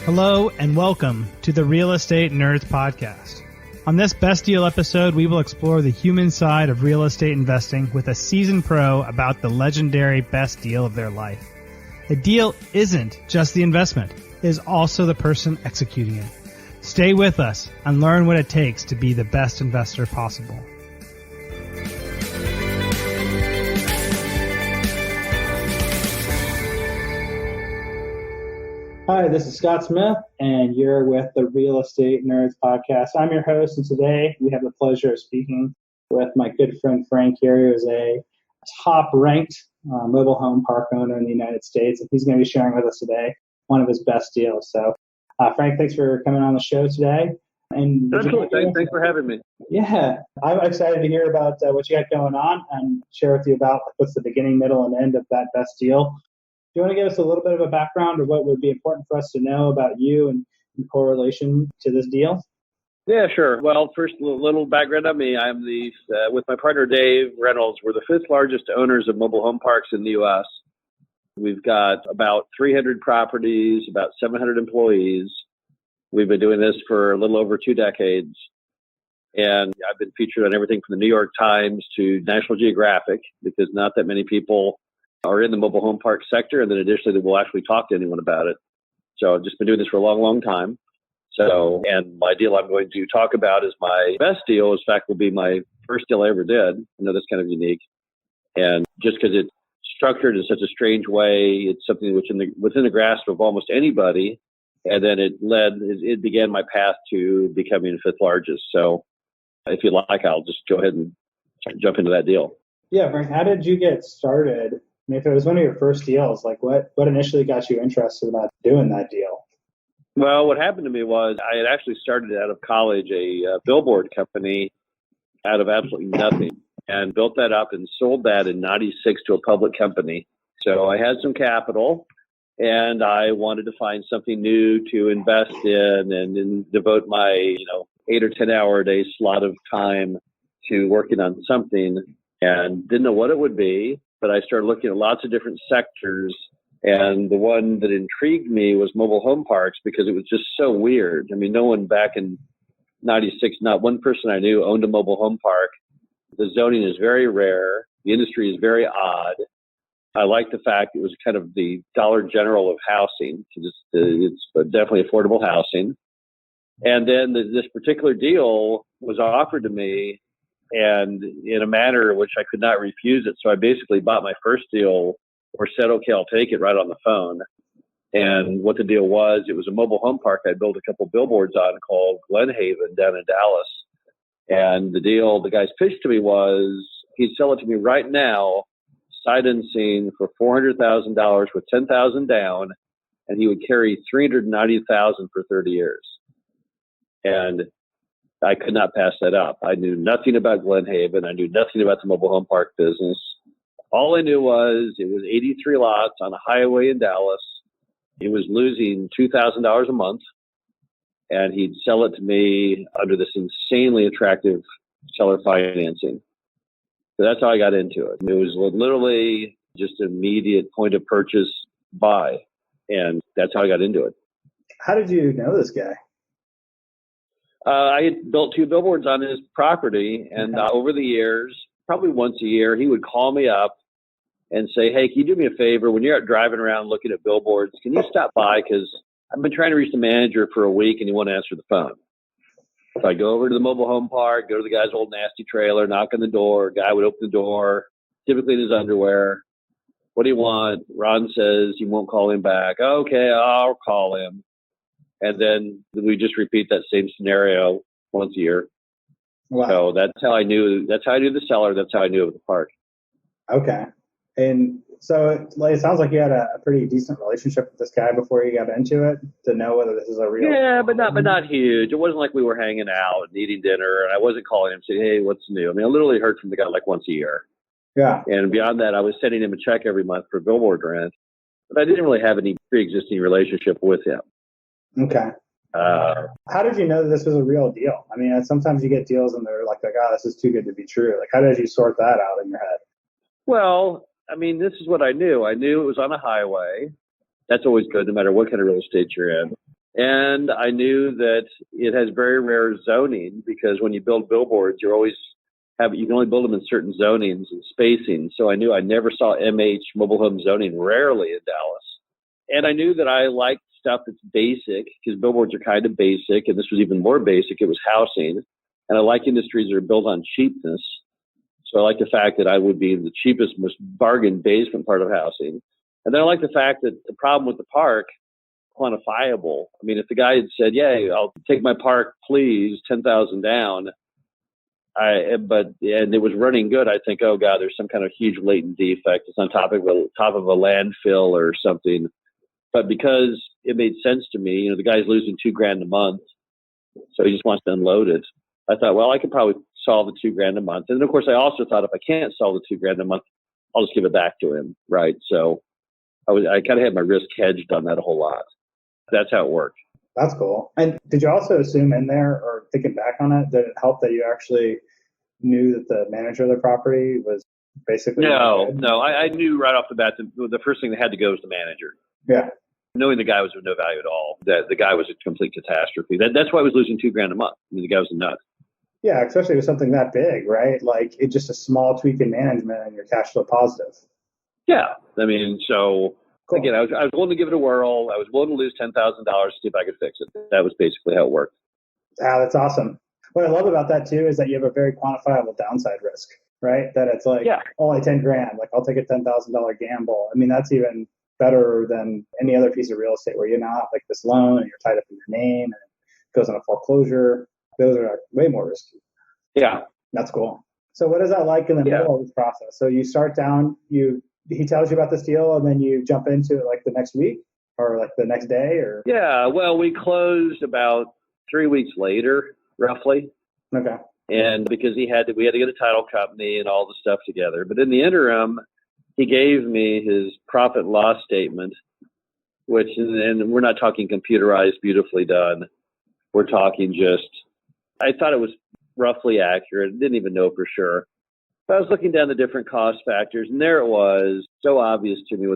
Hello and welcome to the Real Estate Nerds Podcast. On this Best Deal episode, we will explore the human side of real estate investing with a seasoned pro about the legendary best deal of their life. A deal isn't just the investment, it is also the person executing it. Stay with us and learn what it takes to be the best investor possible. Hi, this is Scott Smith, and you're with the Real Estate Nerds Podcast. I'm your host, and today we have the pleasure of speaking with my good friend Frank here, who is a top-ranked mobile home park owner in the United States, and he's going to be sharing with us today one of his best deals. So, Frank, thanks for coming on the show today. And Thanks for having me. Yeah, I'm excited to hear about what you got going on and share with you about what's the beginning, middle, and end of that best deal. Do you want to give us a little bit of a background of what would be important for us to know about you and in correlation to this deal? Yeah, sure. Well, first, a little background on me. I'm with my partner Dave Reynolds, we're the fifth largest owners of mobile home parks in the U.S. We've got about 300 properties, about 700 employees. We've been doing this for a little over 2 decades. And I've been featured on everything from the New York Times to National Geographic, because not that many people are in the mobile home park sector, and then additionally, they will actually talk to anyone about it. So I've just been doing this for a long, long time. So, and my deal I'm going to talk about is my best deal. In fact, will be my first deal I ever did. I know that's kind of unique. And just because it's structured in such a strange way, it's something which within the grasp of almost anybody. And then it began my path to becoming fifth largest. So if you like, I'll just go ahead and jump into that deal. Yeah, Frank, how did you get started? I mean, if it was one of your first deals, like what initially got you interested about doing that deal? Well, what happened to me was I had actually started out of college a billboard company out of absolutely nothing, and built that up and sold that in '96 to a public company. So I had some capital, and I wanted to find something new to invest in and devote my 8 or 10 hour a day slot of time to working on something, and didn't know what it would be. But I started looking at lots of different sectors, and the one that intrigued me was mobile home parks, because it was just so weird. I mean, no one back in '96, not one person I knew owned a mobile home park. The zoning is very rare. The industry is very odd. I like the fact it was kind of the Dollar General of housing. It's definitely affordable housing. And then this particular deal was offered to me, and in a manner which I could not refuse it. So I basically bought my first deal, or said, okay, I'll take it, right on the phone. And what the deal was, it was a mobile home park I built a couple billboards on called Glenhaven down in Dallas. And the deal the guys pitched to me was, he'd sell it to me right now, sight unseen, for $400,000 with $10,000 down, and he would carry $390,000 for 30 years. And I could not pass that up. I knew nothing about Glenhaven. I knew nothing about the mobile home park business. All I knew was it was 83 lots on a highway in Dallas. He was losing $2,000 a month, and he'd sell it to me under this insanely attractive seller financing. So that's how I got into it. It was literally just an immediate point of purchase buy, and that's how I got into it. How did you know this guy? I had built 2 billboards on his property, and over the years, probably once a year, he would call me up and say, hey, can you do me a favor? When you're out driving around looking at billboards, can you stop by? Because I've been trying to reach the manager for a week, and he won't answer the phone. So I go over to the mobile home park, go to the guy's old nasty trailer, knock on the door. Guy would open the door, typically in his underwear. What do you want? Ron says he won't call him back. Okay, I'll call him. And then we just repeat that same scenario once a year. Wow. So that's how I knew the seller. That's how I knew of the park. Okay. And so it sounds like you had a pretty decent relationship with this guy before you got into it to know whether this is a real. Yeah, but not huge. It wasn't like we were hanging out and eating dinner, and I wasn't calling him saying, hey, what's new? I mean, I literally heard from the guy like once a year. Yeah. And beyond that, I was sending him a check every month for billboard rent, but I didn't really have any pre-existing relationship with him. Okay. How did you know that this was a real deal? I mean, sometimes you get deals and they're like, oh, this is too good to be true. Like, how did you sort that out in your head? Well, I mean, this is what I knew. I knew it was on a highway. That's always good, no matter what kind of real estate you're in. And I knew that it has very rare zoning because when you build billboards, you can only build them in certain zonings and spacing. So I knew I never saw MH mobile home zoning, rarely in Dallas. And I knew that I liked stuff that's basic because billboards are kind of basic. And this was even more basic. It was housing. And I like industries that are built on cheapness. So I like the fact that I would be the cheapest, most bargain basement part of housing. And then I like the fact that the problem with the park, quantifiable. I mean, if the guy had said, "Yeah, I'll take my park, please, 10,000 down," and it was running good, I think, oh God, there's some kind of huge latent defect. It's on top of a landfill or something. But because it made sense to me, the guy's losing $2,000 a month, so he just wants to unload it. I thought, well, I could probably solve the $2,000 a month. And then, of course, I also thought if I can't solve the $2,000 a month, I'll just give it back to him, right? So I kind of had my risk hedged on that a whole lot. That's how it worked. That's cool. And did you also assume in there, or thinking back on it, did it help that you actually knew that the manager of the property was basically? No. I knew right off the bat that the first thing that had to go was the manager. Yeah. Knowing the guy was of no value at all, that the guy was a complete catastrophe. That's why I was losing $2,000 a month. I mean, the guy was a nut. Yeah, especially with something that big, right? Like it's just a small tweak in management and you're cash flow positive. Yeah. I mean, so cool. Again, I was willing to give it a whirl. I was willing to lose $10,000 to see if I could fix it. That was basically how it worked. That's awesome. What I love about that too is that you have a very quantifiable downside risk, right? That it's like, only $10,000, like I'll take a $10,000 gamble. I mean, that's even better than any other piece of real estate where you're not like this loan and you're tied up in your name and it goes on a foreclosure. Those are way more risky. Yeah. That's cool. So what is that like in the middle of this process? So you start down, he tells you about this deal and then you jump into it like the next week or like the next day or? Yeah. Well, we closed about 3 weeks later, roughly. Okay. And because we had to get a title company and all the stuff together. But in the interim, he gave me his profit and loss statement, and we're not talking computerized, beautifully done. We're talking I thought it was roughly accurate. Didn't even know for sure. But I was looking down the different cost factors, and there it was, so obvious to me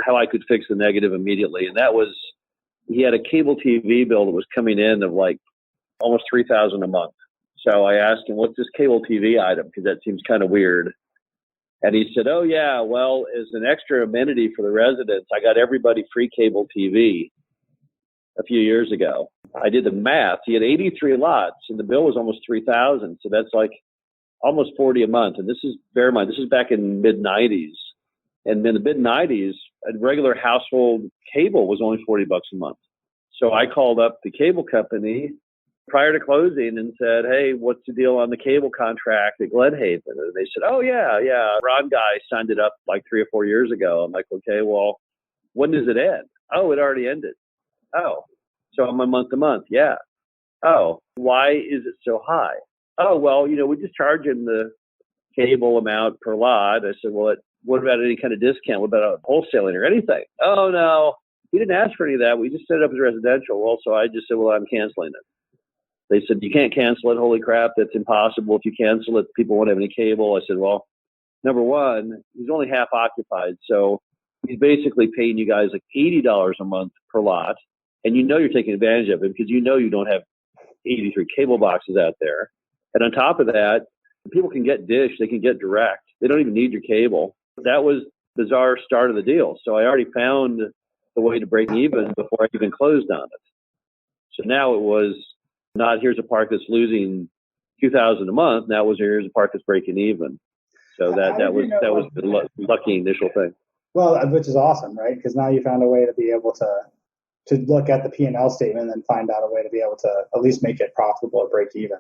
how I could fix the negative immediately. And that was, he had a cable TV bill that was coming in of like almost $3,000 a month. So I asked him, what's this cable TV item? Because that seems kind of weird. And he said, oh, yeah, well, as an extra amenity for the residents, I got everybody free cable TV a few years ago. I did the math. He had 83 lots, and the bill was almost $3,000. So that's like almost $40 a month. And bear in mind, this is back in mid-'90s. And in the mid-'90s, a regular household cable was only $40 a month. So I called up the cable company prior to closing and said, hey, what's the deal on the cable contract at Glenhaven? And they said, oh, yeah. Ron guy signed it up like 3 or 4 years ago. I'm like, okay, well, when does it end? Oh, it already ended. Oh, so I'm a month to month. Yeah. Oh, why is it so high? Oh, well, we just charge him the cable amount per lot. I said, well, what about any kind of discount? What about wholesaling or anything? Oh, no, we didn't ask for any of that. We just set it up as residential. Well, so I just said, well, I'm canceling it. They said, you can't cancel it. Holy crap, that's impossible. If you cancel it, people won't have any cable. I said, well, number one, he's only half occupied. So he's basically paying you guys like $80 a month per lot. And you're taking advantage of it because you don't have 83 cable boxes out there. And on top of that, people can get dish. They can get direct. They don't even need your cable. That was the bizarre start of the deal. So I already found the way to break even before I even closed on it. So now it was not here's a park that's losing $2,000 a month. Now it was here's a park that's breaking even. So that was the lucky initial thing. Well, which is awesome, right? Because now you found a way to be able to look at the P&L statement and then find out a way to be able to at least make it profitable or break even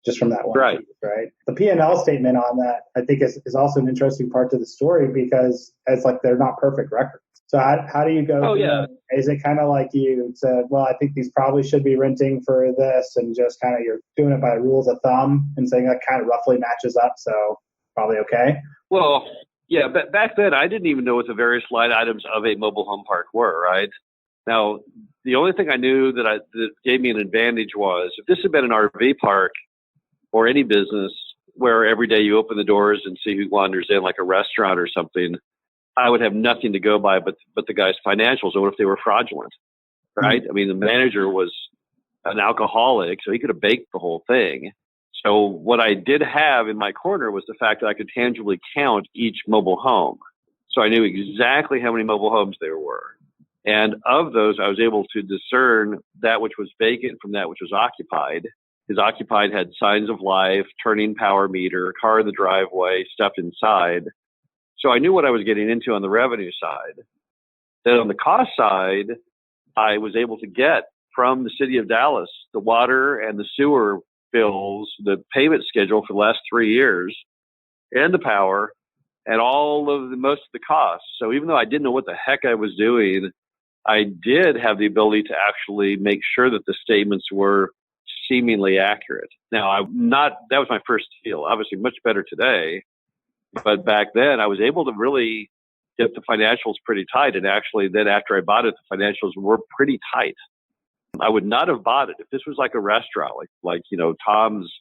just from that one right. piece, right? The P&L statement on that, I think, is also an interesting part to the story because it's like they're not perfect records. So how do you go? Oh, yeah. Is it kind of like you said, well, I think these probably should be renting for this and just kind of you're doing it by rules of thumb and saying that kind of roughly matches up, so probably okay? Well, yeah, but back then I didn't even know what the various line items of a mobile home park were, right? Now, the only thing I knew that gave me an advantage was if this had been an RV park or any business where every day you open the doors and see who wanders in, like a restaurant or something, I would have nothing to go by but the guy's financials, or what if they were fraudulent? right? I mean, the manager was an alcoholic, so he could have baked the whole thing. So what I did have in my corner was the fact that I could tangibly count each mobile home. So I knew exactly how many mobile homes there were. And of those, I was able to discern that which was vacant from that which was occupied. Because occupied had signs of life, turning power meter, car in the driveway, stuff inside. So I knew what I was getting into on the revenue side. Then on the cost side, I was able to get from the city of Dallas the water and the sewer bills, the payment schedule for the last 3 years, and the power, and most of the costs. So even though I didn't know what the heck I was doing, I did have the ability to actually make sure that the statements were seemingly accurate. Now, that was my first deal. Obviously, much better today. But back then, I was able to really get the financials pretty tight. And actually, then after I bought it, the financials were pretty tight. I would not have bought it if this was like a restaurant, like Tom's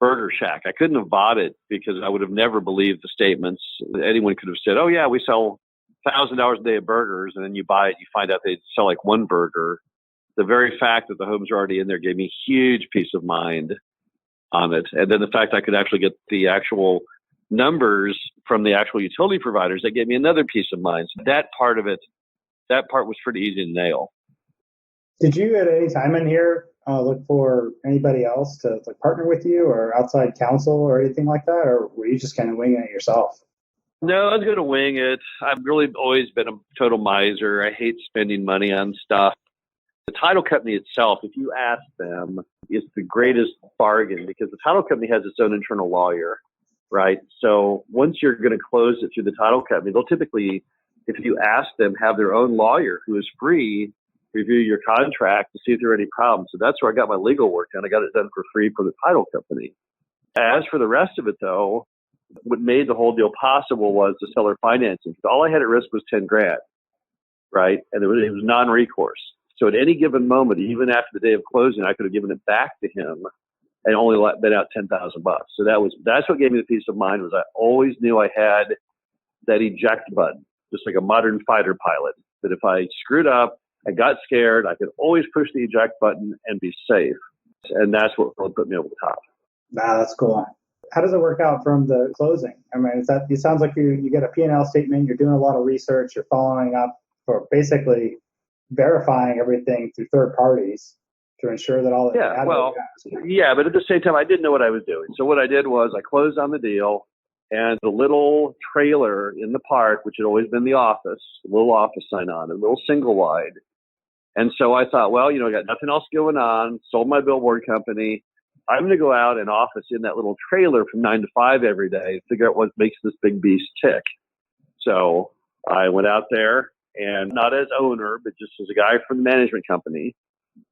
Burger Shack. I couldn't have bought it because I would have never believed the statements. Anyone could have said, "Oh yeah, we sell $1,000 a day of burgers," and then you buy it, you find out they sell like one burger. The very fact that the homes are already in there gave me huge peace of mind on it. And then the fact I could actually get the actual numbers from the actual utility providers, that gave me another peace of mind. So that part was pretty easy to nail. Did you at any time in here look for anybody else to partner with you or outside counsel or anything like that? Or were you just kind of winging it yourself? No, I was going to wing it. I've really always been a total miser. I hate spending money on stuff. The title company itself, if you ask them, is the greatest bargain because the title company has its own internal lawyer, right? So once you're going to close it through the title company, they'll typically, if you ask them, have their own lawyer who is free review your contract to see if there are any problems. So that's where I got my legal work done. I got it done for free for the title company. As for the rest of it, though, what made the whole deal possible was the seller financing. All I had at risk was $10,000, right? And it was non-recourse. So at any given moment, even after the day of closing, I could have given it back to him and only let out $10,000. So that's what gave me the peace of mind. Was I always knew I had that eject button, just like a modern fighter pilot. That if I screwed up, I got scared, I could always push the eject button and be safe. And that's what really put me over the top. Wow, that's cool. How does it work out from the closing? I mean, it sounds like you get a P&L statement, you're doing a lot of research, you're following up for basically verifying everything through third parties to ensure that all the yeah, but at the same time, I didn't know what I was doing. So what I did was I closed on the deal, and the little trailer in the park, which had always been the office, a little office sign on, a little single wide. And so I thought, well, I got nothing else going on, sold my billboard company. I'm going to go out and office in that little trailer from 9 to 5 every day, figure out what makes this big beast tick. So I went out there, and not as owner, but just as a guy from the management company,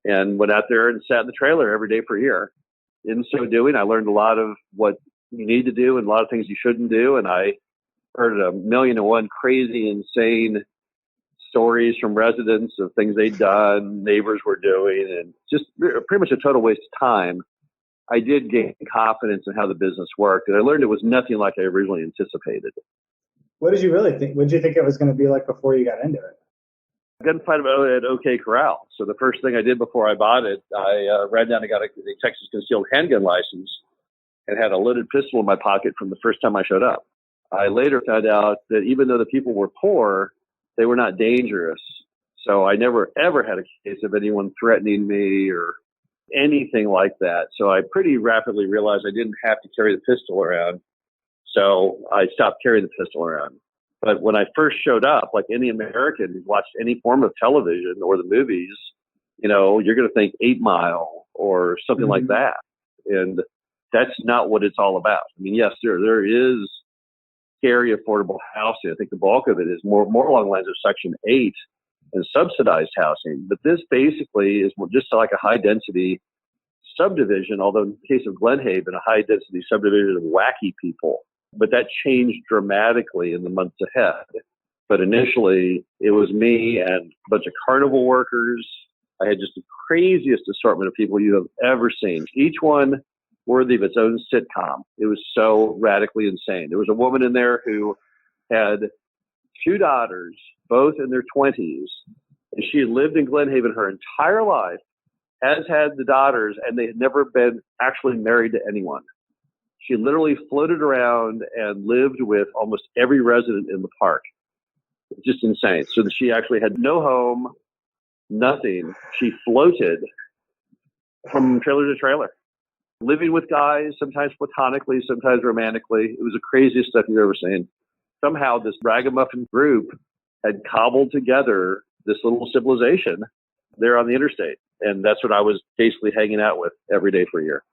and went out there and sat in the trailer every day for a year. In so doing, I learned a lot of what you need to do and a lot of things you shouldn't do. And I heard 1,000,001 crazy, insane stories from residents of things they'd done, neighbors were doing, and just pretty much a total waste of time. I did gain confidence in how the business worked, and I learned it was nothing like I originally anticipated. What did you really think? What did you think it was going to be like before you got into it? I got find about it at OK Corral. So the first thing I did before I bought it, I ran down and got a Texas concealed handgun license and had a loaded pistol in my pocket from the first time I showed up. I later found out that even though the people were poor, they were not dangerous. So I never, ever had a case of anyone threatening me or anything like that. So I pretty rapidly realized I didn't have to carry the pistol around. So I stopped carrying the pistol around. But when I first showed up, like any American who's watched any form of television or the movies, you're going to think 8 Mile or something like that. And that's not what it's all about. I mean, yes, there is scary affordable housing. I think the bulk of it is more along the lines of Section 8 and subsidized housing. But this basically is just like a high-density subdivision, although in the case of Glenhaven, a high-density subdivision of wacky people. But that changed dramatically in the months ahead. But initially, it was me and a bunch of carnival workers. I had just the craziest assortment of people you have ever seen. Each one worthy of its own sitcom. It was so radically insane. There was a woman in there who had 2 daughters, both in their 20s, And she had lived in Glenhaven her entire life, as had the daughters, and they had never been actually married to anyone. She literally floated around and lived with almost every resident in the park. It's just insane. So that she actually had no home, nothing. She floated from trailer to trailer, living with guys, sometimes platonically, sometimes romantically. It was the craziest stuff you've ever seen. Somehow this ragamuffin group had cobbled together this little civilization there on the interstate. And that's what I was basically hanging out with every day for a year.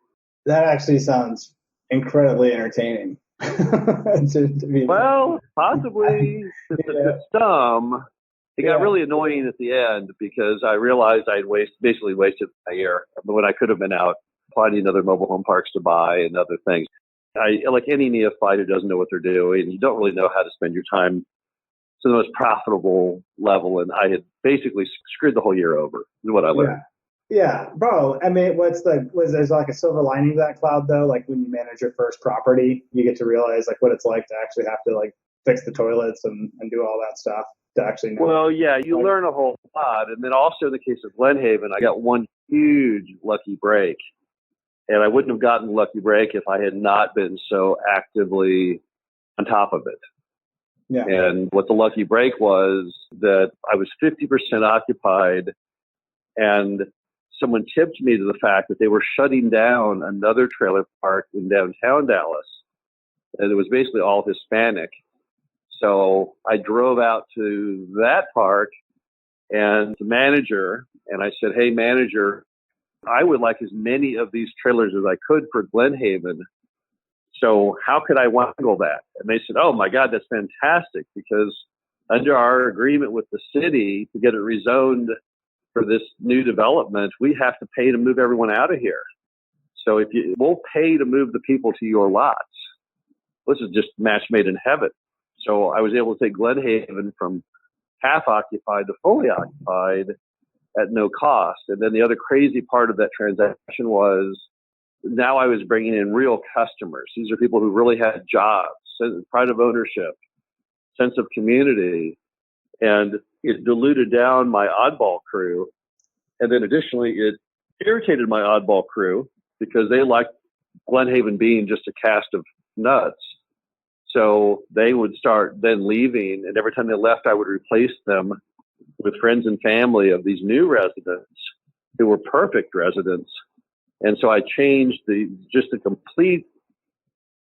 That actually sounds incredibly entertaining. Well, possibly to some. It got really annoying at the end because I realized I'd basically wasted a year when I could have been out finding other mobile home parks to buy and other things. Like any neophyte who doesn't know what they're doing, you don't really know how to spend your time to the most profitable level. And I had basically screwed the whole year over, is what I learned. Yeah, bro. I mean, was there's like a silver lining to that cloud though? Like when you manage your first property, you get to realize like what it's like to actually have to like fix the toilets and do all that stuff to actually know. Well, yeah, you learn a whole lot. And then also in the case of Glenhaven, I got one huge lucky break. And I wouldn't have gotten the lucky break if I had not been so actively on top of it. Yeah. And what the lucky break was that I was 50% occupied, and someone tipped me to the fact that they were shutting down another trailer park in downtown Dallas. And it was basically all Hispanic. So I drove out to that park and the manager, and I said, "Hey, manager, I would like as many of these trailers as I could for Glenhaven. So how could I wangle that?" And they said, "Oh my God, that's fantastic, because under our agreement with the city to get it rezoned for this new development, we have to pay to move everyone out of here. So we'll pay to move the people to your lots." This is just match made in heaven. So I was able to take Glenhaven from half occupied to fully occupied at no cost. And then the other crazy part of that transaction was now I was bringing in real customers. These are people who really had jobs, pride of ownership, sense of community, and it diluted down my oddball crew. And then additionally, it irritated my oddball crew because they liked Glenhaven being just a cast of nuts. So they would start then leaving, and every time they left, I would replace them with friends and family of these new residents who were perfect residents. And so I changed the complete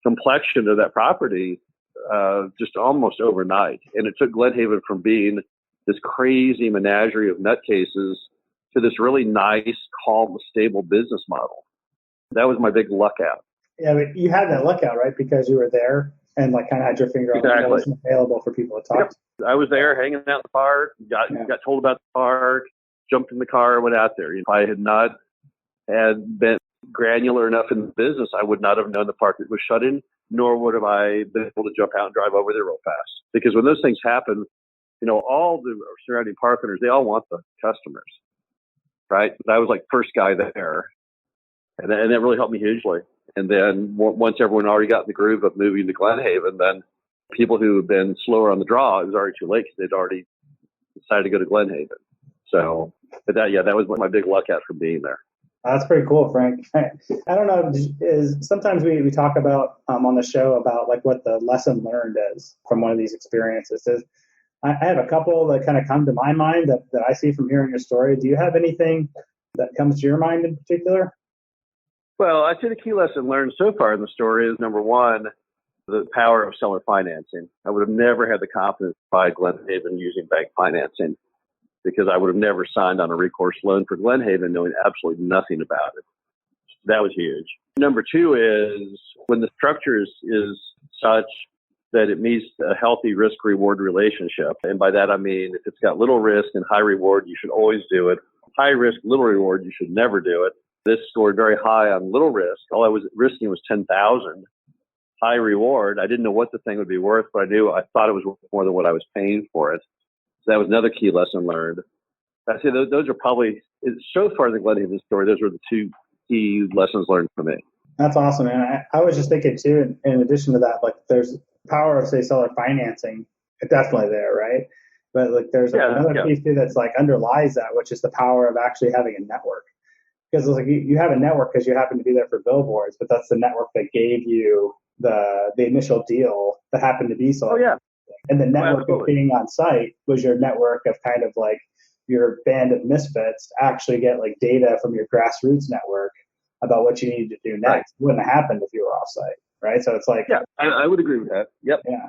complexion of that property just almost overnight. And it took Glenhaven from being this crazy menagerie of nutcases to this really nice, calm, stable business model. That was my big luck out. Yeah, but you had that luck out, right? Because you were there and like kind of had your finger on what was available for people to talk to. I was there hanging out in the park, got told about the park, jumped in the car, went out there. If I had not had been granular enough in the business, I would not have known the park was shut in, nor would have I been able to jump out and drive over there real fast. Because when those things happen, all the surrounding park owners, they all want the customers, right? But I was like first guy there, and that really helped me hugely. And then once everyone already got in the groove of moving to Glenhaven, then people who had been slower on the draw, it was already too late because they'd already decided to go to Glenhaven. So, but that was my big luck out from being there. That's pretty cool, Frank. I don't know, sometimes we talk about on the show about like what the lesson learned is from one of these experiences. I have a couple that kind of come to my mind that I see from hearing your story. Do you have anything that comes to your mind in particular? Well, I'd say the key lesson learned so far in the story is, number one, the power of seller financing. I would have never had the confidence to buy Glenhaven using bank financing because I would have never signed on a recourse loan for Glenhaven knowing absolutely nothing about it. That was huge. Number two is when the structure is such that it meets a healthy risk-reward relationship. And by that, I mean, if it's got little risk and high reward, you should always do it. High risk, little reward, you should never do it. This scored very high on little risk. All I was risking was $10,000. High reward, I didn't know what the thing would be worth, but I thought it was worth more than what I was paying for it. So that was another key lesson learned. I say those are probably, so far in the Glenhaven story, those were the two key lessons learned for me. That's awesome, man. I was just thinking too, in addition to that, like there's power of, say, seller financing, definitely there, right? But like there's another piece too that's like underlies that, which is the power of actually having a network. Because like you have a network because you happen to be there for billboards, but that's the network that gave you the initial deal that happened to be so. Oh yeah. And the network of being on site was your network of kind of like your band of misfits actually get like data from your grassroots network about what you need to do next. Right. It wouldn't have happened if you were off site, right? So it's like, yeah, I would agree with that. Yep. Yeah.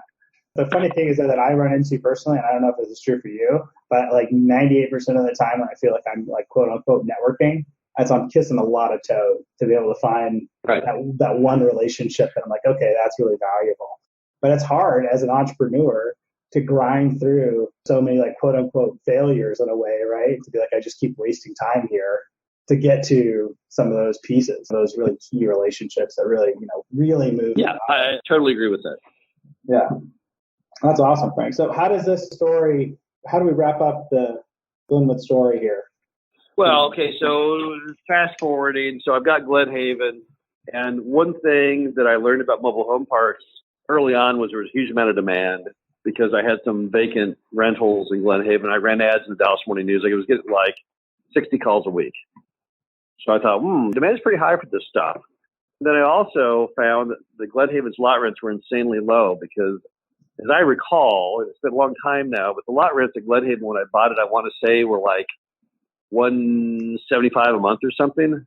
The funny thing is that I run into personally, and I don't know if this is true for you, but like 98% of the time when I feel like I'm like quote unquote networking, as I'm kissing a lot of toes to be able to find that one relationship that I'm like, okay, that's really valuable. But it's hard as an entrepreneur to grind through so many like quote unquote failures in a way, right? To be like, I just keep wasting time here to get to some of those pieces, those really key relationships that really, really move. Yeah, I totally agree with that. Yeah. That's awesome, Frank. So how do we wrap up the Glenwood story here? Well, okay, so fast forwarding. So I've got Glenhaven, and one thing that I learned about mobile home parks early on was there was a huge amount of demand because I had some vacant rentals in Glenhaven. I ran ads in the Dallas Morning News. I was getting like 60 calls a week. So I thought, demand is pretty high for this stuff. And then I also found that the Glenhaven's lot rents were insanely low because, as I recall, it's been a long time now, but the lot rents at Glenhaven when I bought it, I want to say were like $175 a month or something.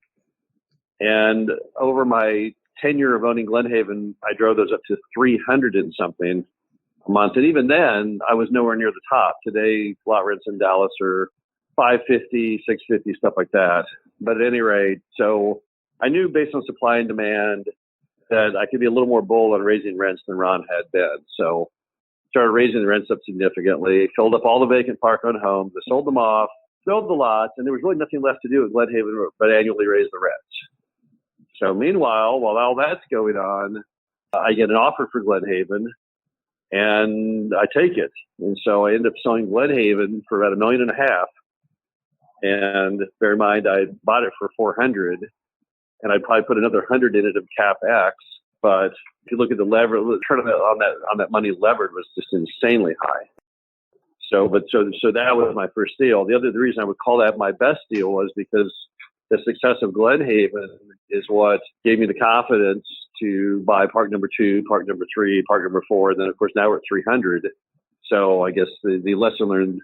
And over my tenure of owning Glenhaven, I drove those up to $300 and something a month. And even then, I was nowhere near the top. Today, lot rents in Dallas are $550, $650, stuff like that. But at any rate, so I knew based on supply and demand that I could be a little more bold on raising rents than Ron had been. So started raising the rents up significantly, filled up all the vacant park-owned homes, I sold them off, filled the lots, and there was really nothing left to do at Glenhaven but annually raise the rents. So meanwhile, while all that's going on, I get an offer for Glenhaven, and I take it. And so I end up selling Glenhaven for about $1.5 million. And bear in mind, I bought it for $400, and I'd probably put another $100 in it of CapEx. But if you look at the lever, the return on that money levered was just insanely high. So that was my first deal. The reason I would call that my best deal was because the success of Glenhaven is what gave me the confidence to buy park number 2, park number 3, park number 4, and then of course now we're at 300. So I guess the lesson learned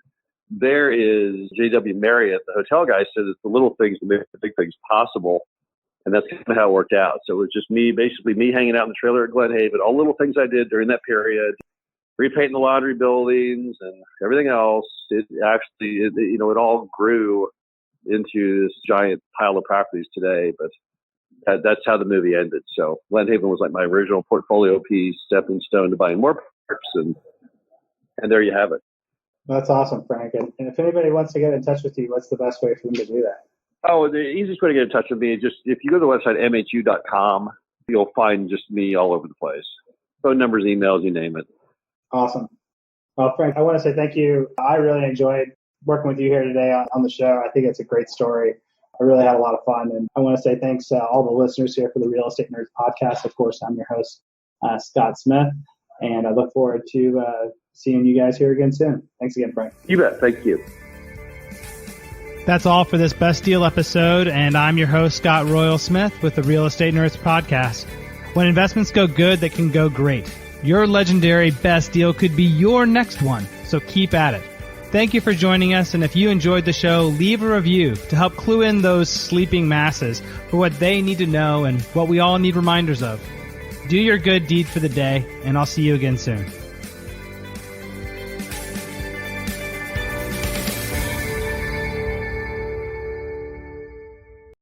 there is J.W. Marriott, the hotel guy, said it's the little things that make the big things possible. And that's kind of how it worked out. So it was just me hanging out in the trailer at Glenhaven, all the little things I did during that period, repainting the laundry buildings and everything else. It all grew into this giant pile of properties today. But that's how the movie ended. So Glenhaven was like my original portfolio piece, stepping stone to buying more parks. And there you have it. That's awesome, Frank. And if anybody wants to get in touch with you, what's the best way for them to do that? Oh, the easiest way to get in touch with me is just if you go to the website mhu.com, you'll find just me all over the place. Phone numbers, emails, you name it. Awesome. Well, Frank, I want to say thank you. I really enjoyed working with you here today on the show. I think it's a great story. I really had a lot of fun. And I want to say thanks to all the listeners here for the Real Estate Nerds podcast. Of course, I'm your host, Scott Smith. And I look forward to seeing you guys here again soon. Thanks again, Frank. You bet. Thank you. That's all for this Best Deal episode, and I'm your host, Scott Royal Smith, with the Real Estate Nerds podcast. When investments go good, they can go great. Your legendary best deal could be your next one, so keep at it. Thank you for joining us, and if you enjoyed the show, leave a review to help clue in those sleeping masses for what they need to know and what we all need reminders of. Do your good deed for the day, and I'll see you again soon.